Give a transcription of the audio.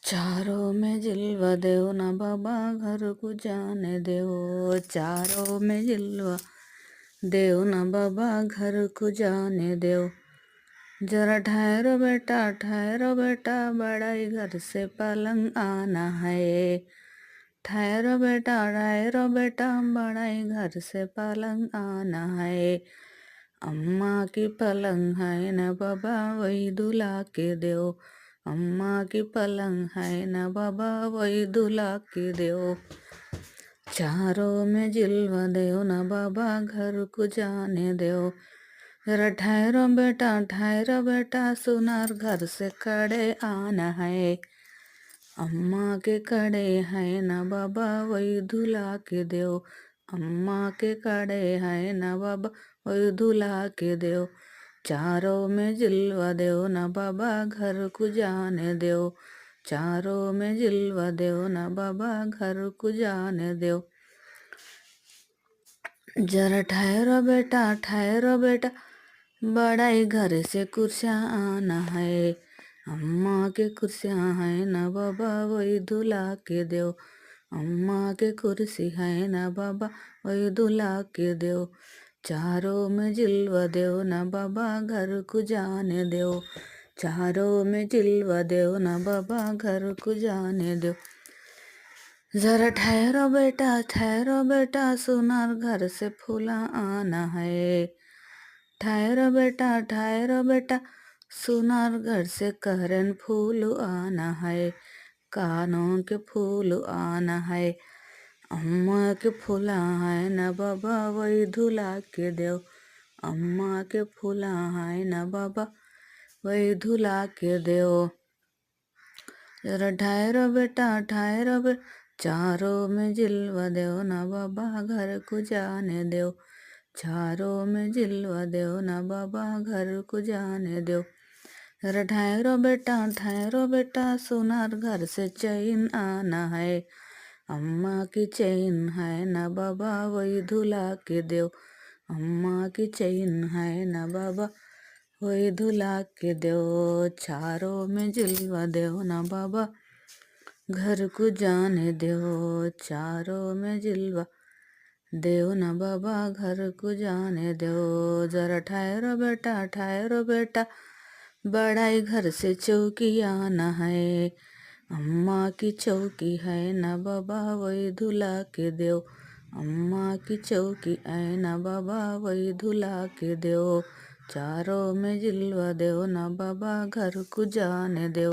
चारों में जिलवा देओ ना बाबा घर को जाने देओ। चारों में जिलवा देओ ना बाबा घर को जाने देओ। जरा ठहरो बेटा बड़ा ही घर से पलंग आना है। ठहरो बेटा बड़ा ही घर से पलंग आना है। अम्मा की पलंग है ना बाबा वही दुला के देओ। अम्मा की पलंग है ना बाबा वही दुला के देओ। चारों में जिलवा देओ ना बाबा घर को जाने देओ। जरा ठहरो बेटा सुनार घर से कड़े आना है। अम्मा के कड़े हैं ना बाबा वही धुला के देओ। अम्मा के कड़े हैं ना बाबा वही धुला के देओ। चारों में जिलवा देओ ना बाबा घर को जाने देओ। चारों में जिलवा देओ ना बाबा घर को जाने देओ। जरा ठहरो बेटा बड़ा ही घर से कुर्सियाँ आना है। अम्मा के कुर्सियाँ हैं ना बाबा वही धुला के देओ। अम्मा के कुर्सी है ना बाबा वही धुला के देओ। चारों में जिलवा देओ ना बाबा घर को जाने देओ। चारों में जिलवा देओ ना बाबा घर को जाने देओ। जरा ठहरो बेटा सुनार घर से फूला आना है। ठहरो बेटा सुनार घर से करन फूल आना है। कानों के फूल आना है। अम्मा के फूला है ना बाबा वही धुला के देओ। अम्मा के फूला है ना बाबा वही धुला के देओ। जरा ठहरो बेटा चारों में जिलवा देओ ना बाबा घर को जाने देओ। चारों में जिलवा देओ ना बाबा घर को जाने देओ। जरा ठहरो बेटा सुनार घर से चैन आना है। अम्मा की चैन है ना बाबा वही धुला के देओ। अम्मा की चैन है ना बाबा वही धुला के देओ। चारों में जिलवा देओ ना बाबा घर को जाने देओ। चारों में जिलवा देओ ना बाबा घर को जाने देओ। जरा ठहरो बेटा बड़ा ही घर से चौकी आना है। अम्मा की चौकी है ना बाबा वही धुला के देओ। अम्मा की चौकी है ना बाबा वही धुला के देओ। चारों में जिलवा देओ ना बाबा घर को जाने देओ।